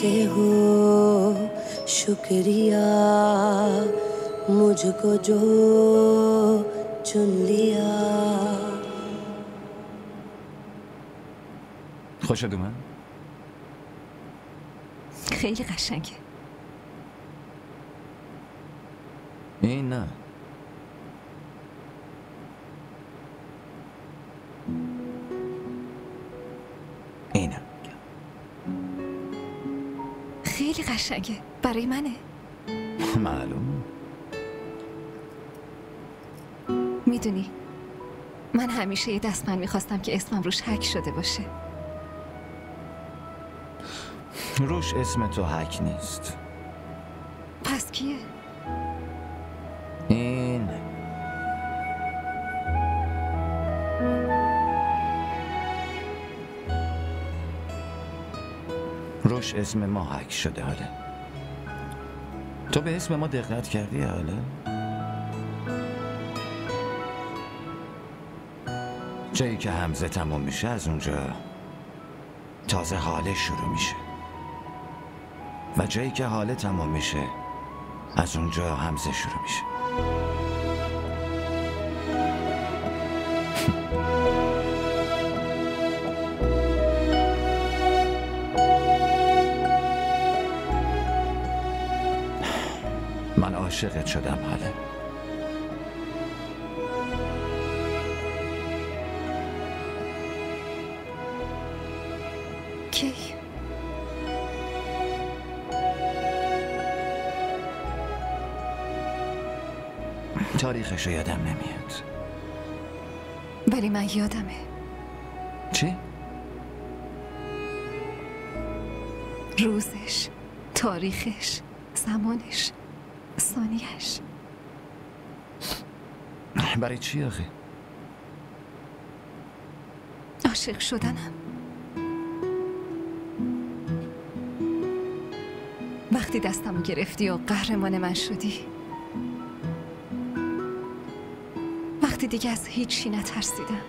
कैसे हो शुक्रिया मुझको जो चुन लिया. خوشت اومد؟ خیلی قشنگه. این نه. اینه. خیلی قشنگه. برای منه. معلوم. میدونی من همیشه یه دستبند میخواستم که اسمم روش حک شده باشه. روش اسم تو حک نیست. پس کیه؟ این روش اسم ما حک شده. حالا تو به اسم ما دقت کردی؟ حالا جایی که همزه تموم میشه از اونجا تازه حاله شروع میشه و جایی که حاله تموم میشه از اونجا همزه شروع میشه. من عاشقت شدم. حاله کی؟ تاریخش رو یادم نمیاد. ولی من یادمه. چی؟ روزش، تاریخش، زمانش، ثانیه‌اش. برای چی آخه؟ عاشق شدنم. وقتی دستمو گرفتی و قهرمان من شدی، وقتی دیگه از هیچی نترسیدم،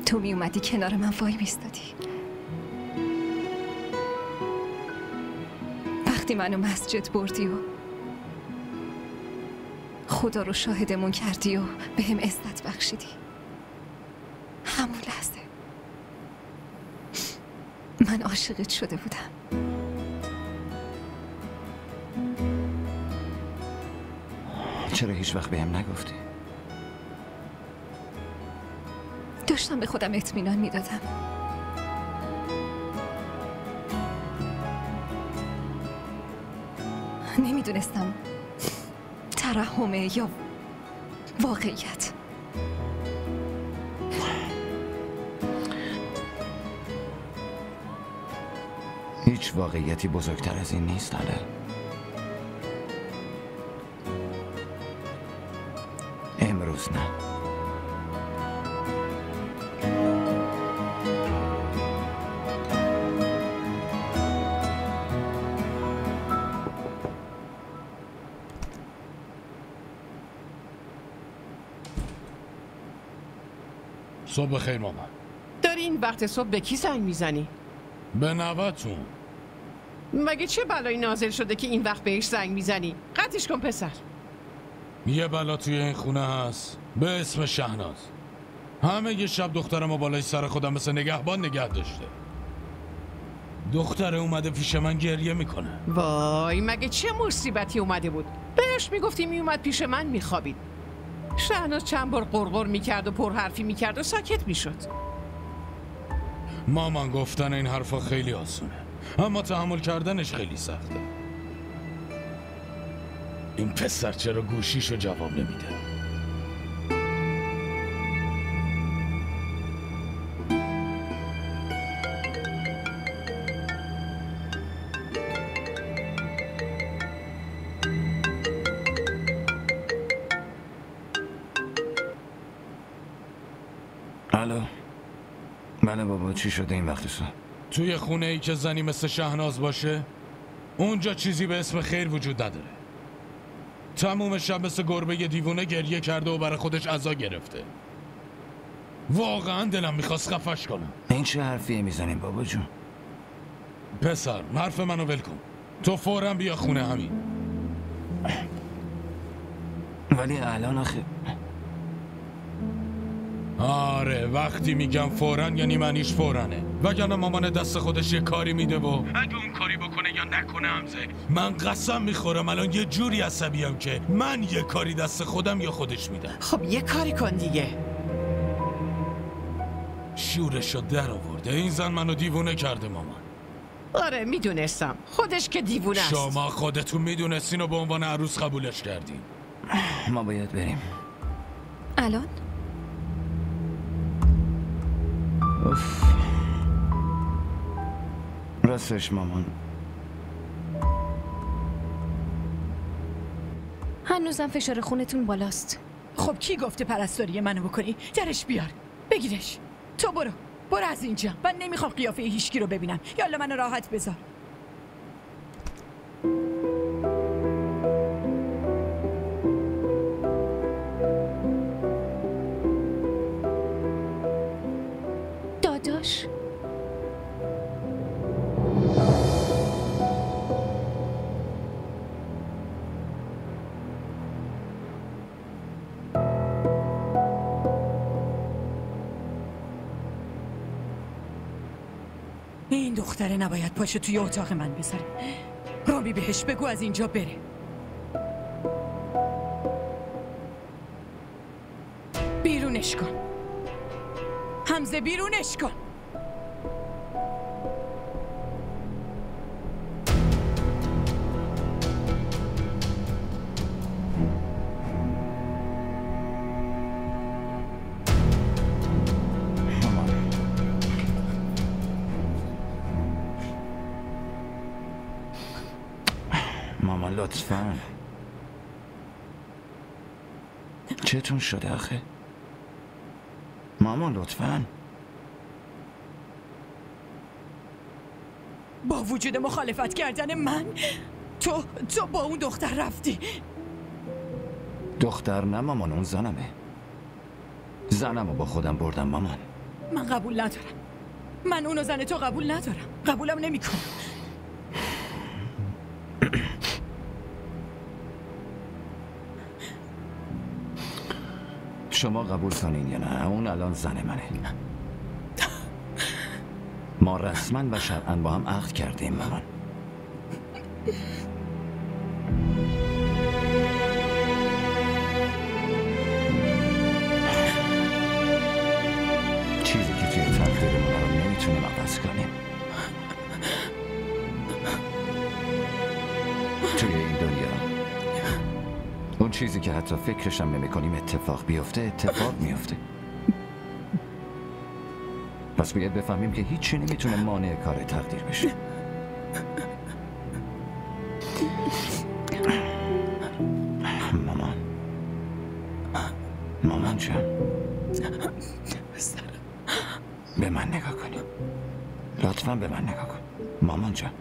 تو می اومدی کنار من وای میستادی. وقتی منو مسجد بردی و خدا رو شاهدمون کردی و به هم عزت بخشیدی، همون لحظه من عاشقت شده بودم. چرا هیچ وقت بهم نگفتی؟ داشتم به خودم اطمینان میدادم. نمیدونستم ترحمه یا واقعیت. هیچ واقعیتی بزرگتر از این نیست. حالا امروز نه. صبح بخیر مامان. داری این وقت صبح به کی زنگ میزنی؟ به نوه‌تون. مگه چه بلایی نازل شده که این وقت بهش زنگ میزنی؟ قطعش کن پسر. یه بلا توی این خونه هست به اسم شهناز. همه یه شب دخترمو بالای سر خودم مثل نگهبان نگه داشته. دختره اومده پیش من گریه میکنه. وای مگه چه مصیبتی اومده بود؟ بهش میگفتی میومد پیش من میخوابید. شهناز چند بار قرقر میکرد و پرحرفی میکرد و ساکت میشد. مامان گفتن این حرفا خیلی آسونه، اما تحمل کردنش خیلی سخته. این پسر چرا گوشیشو جواب نمیده؟ الو. بله بابا، چی شده این وقت صبح؟ توی خونه ای که زنی مثل شهناز باشه اونجا چیزی به اسم خیر وجود نداره. تموم شب مثل گربه دیوونه گریه کرده و برای خودش عزا گرفته. واقعا دلم میخواست خفش کنم. این چه حرفیه میزنیم بابا جون؟ پسر حرف منو ول کن. تو فوراً بیا خونه همین. ولی الان آخه آره وقتی میگم فوراً یعنی معنیش فورانه، وگرنه مامان دست خودش یه کاری میده و اگه اون کاری بکنه یا نکنه حمزه، من قسم میخورم الان یه جوری عصبیم که من یه کاری دست خودم یا خودش میدم. خب یه کاری کن دیگه. شورشو در آورده. این زن منو دیوونه کرده مامان. آره میدونستم خودش که دیوونه است. شما خودتون میدونستین و به عنوان عروس قبولش کردین. ما باید بریم. الان؟ اوف. راستش مامان هنوزم فشار خونتون بالاست. خب کی گفته پرستاری منو بکنی؟ درش بیار، بگیرش. تو برو از اینجا. من نمیخوام قیافه هیچکی رو ببینم. یالا منو راحت بذار. داداش این دختره نباید پاشو توی اتاق من بذاره. رامی بهش بگو از اینجا بره. بیرونش کن حمزه، بیرونش کن. مامان لطفاً. چتون شده آخه؟ مامان لطفاً. با وجود مخالفت کردن من تو با اون دختر رفتی. دختر نه مامان، اون زنمه. زنمو با خودم بردم مامان. من قبول ندارم. من اونو زن تو قبول ندارم. قبولم نمی‌کنم. شما قبول کنین یا نه، اون الان زن منه. ما رسما و شرعاً با هم عقد کردیم مامان. چیزی که توی تقدیرمون رو نمیتونیم عوض کنیم. توی این دنیا اون چیزی که حتی فکرشم نمی کنیم اتفاق میفته. پس باید بفهمیم که هیچی نمیتونه مانع کار تقدیر بشه. مامان جان، به من نگاه کنی. لطفاً به من نگاه کن مامان جان.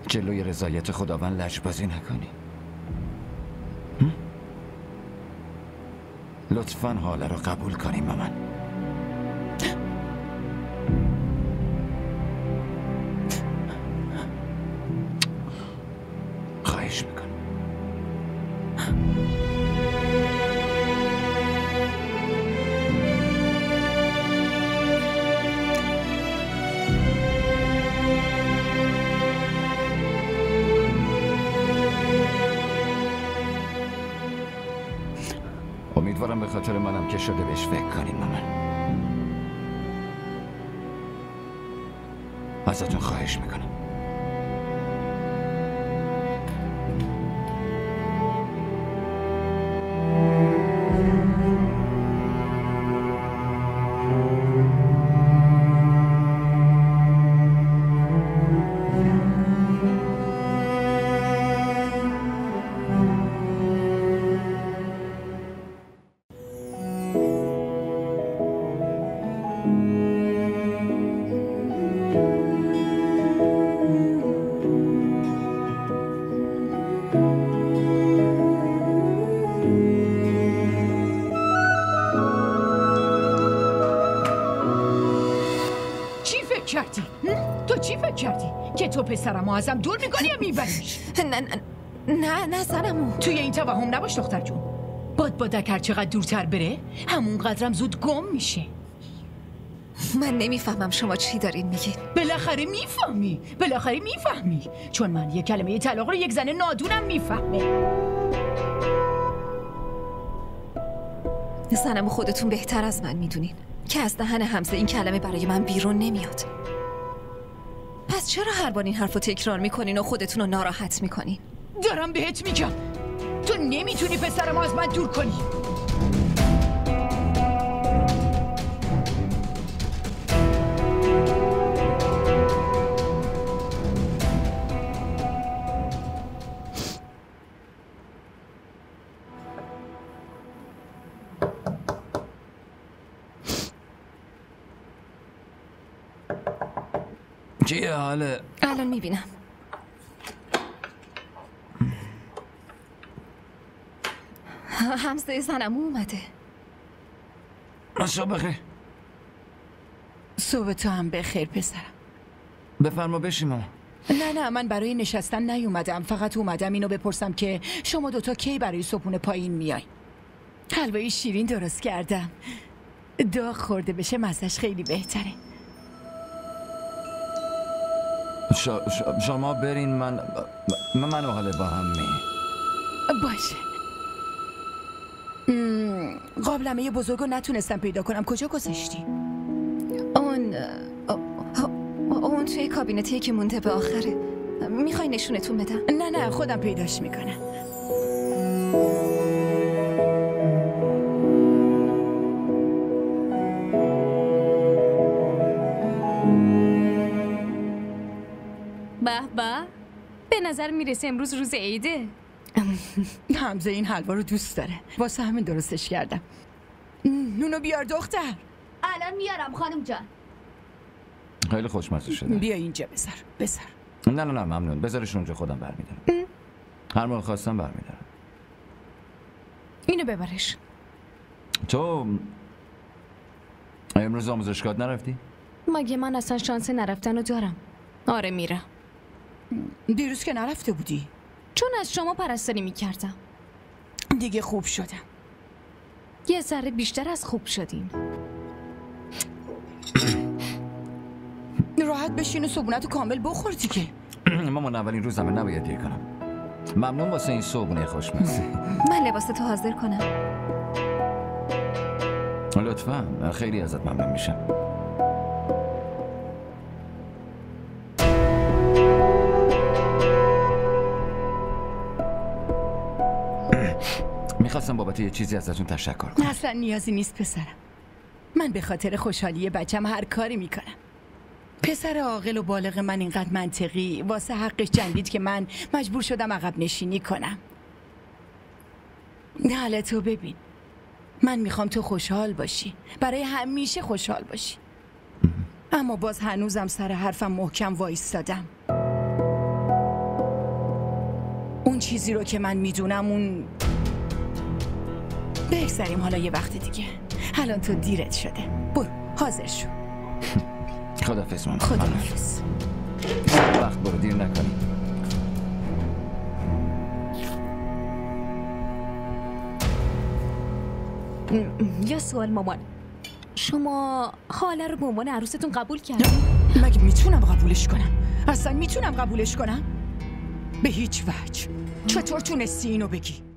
جلوی رضایت خداوند لجبازی نکنی. لطفاً حاله رو قبول کنی مامان. خواهش میکنم. امیدوارم به خاطر منم که شده بهش فکر کنین مامان. ازتون خواهش میکنم. چی فکر کردی؟ چی فکر کردی؟ که تو پسرمو ازم دور میکنی یا میبریش؟ نه زنمو. توی این توهم نباش دختر جون. بادک هر چقدر دورتر بره همون قدرم زود گم میشه. من نمیفهمم شما چی دارین میگین. بالاخره میفهمی چون من یک کلمه طلاق رو یک زن نادونم میفهمه. زنمو خودتون بهتر از من میدونین که از دهن حمزه این کلمه برای من بیرون نمیاد. پس چرا هر بار این حرفو تکرار میکنین و خودتون رو ناراحت میکنین؟ دارم بهت میگم تو نمیتونی پسرمو از من دور کنی. چیه حاله؟ الان میبینم. حمزه زنمو اومده. صبح بخیر. صبح تو هم بخیر پسرم. بفرما بشیم ماما. نه من برای نشستن نیومدم، فقط اومدم اینو بپرسم که شما دوتا کی برای صبحونه پایین میای؟ حلوای شیرین درست کردم، داغ خورده بشه مزهش خیلی بهتره. شما برین، من و حاله با هم باشه. قابلمه بزرگو نتونستم پیدا کنم، کجا گذاشتی؟ اون توی کابینتیه که مونده به آخره. میخوای نشونتون بدم؟ نه خودم پیداش میکنم. به نظر میرسه امروز روز عیده. حمزه این حلوا رو دوست داره، واسه همین درستش کردم. نونو بیار دختر. الان میارم خانم جان. خیلی خوشمزه شده. بیا اینجا بذار. نه ممنون، بذارش اونجا، خودم برمیدارم. هر موقع خواستم برمیدارم. اینو ببرش. تو امروز آموزشگاه نرفتی؟ مگه من اصلا شانس نرفتن رو دارم؟ آره میرم. دیروز که نرفته بودی؟ چون از شما پرستاری میکردم. دیگه خوب شدم. یه ذره بیشتر از خوب شدین. راحت بشین و صبحونتو کامل بخور دیگه. مامان اولین روزمه، نباید دیر کنم. ممنون واسه این صبحونه خوشمزه. من لباستو حاضر کنم. لطفاً، خیلی ازت ممنون میشم. میخواستم بابت یه چیزی ازتون تشکر کنم. اصلا نیازی نیست پسرم. من به خاطر خوشحالی بچم هر کاری میکنم. پسر عاقل و بالغ من اینقدر منطقی واسه حقش جنگید که من مجبور شدم عقب نشینی کنم. حالا تو ببین، من میخوام تو خوشحال باشی، برای همیشه خوشحال باشی. اما باز هنوزم سر حرفم محکم وایستادم. اون چیزی رو که من میدونم اون بگذاریم حالا یه وقت دیگه. الان تو دیرت شده، برو حاضر شو. خداحافظ مامان. خداحافظ. وقت برو، دیر نکنی. یه سوال مامان، شما حاله رو به عنوان عروستون قبول کردین؟ مگه میتونم قبولش کنم؟ اصلا میتونم قبولش کنم؟ به هیچ وجه. چطور تونستی اینو بگی؟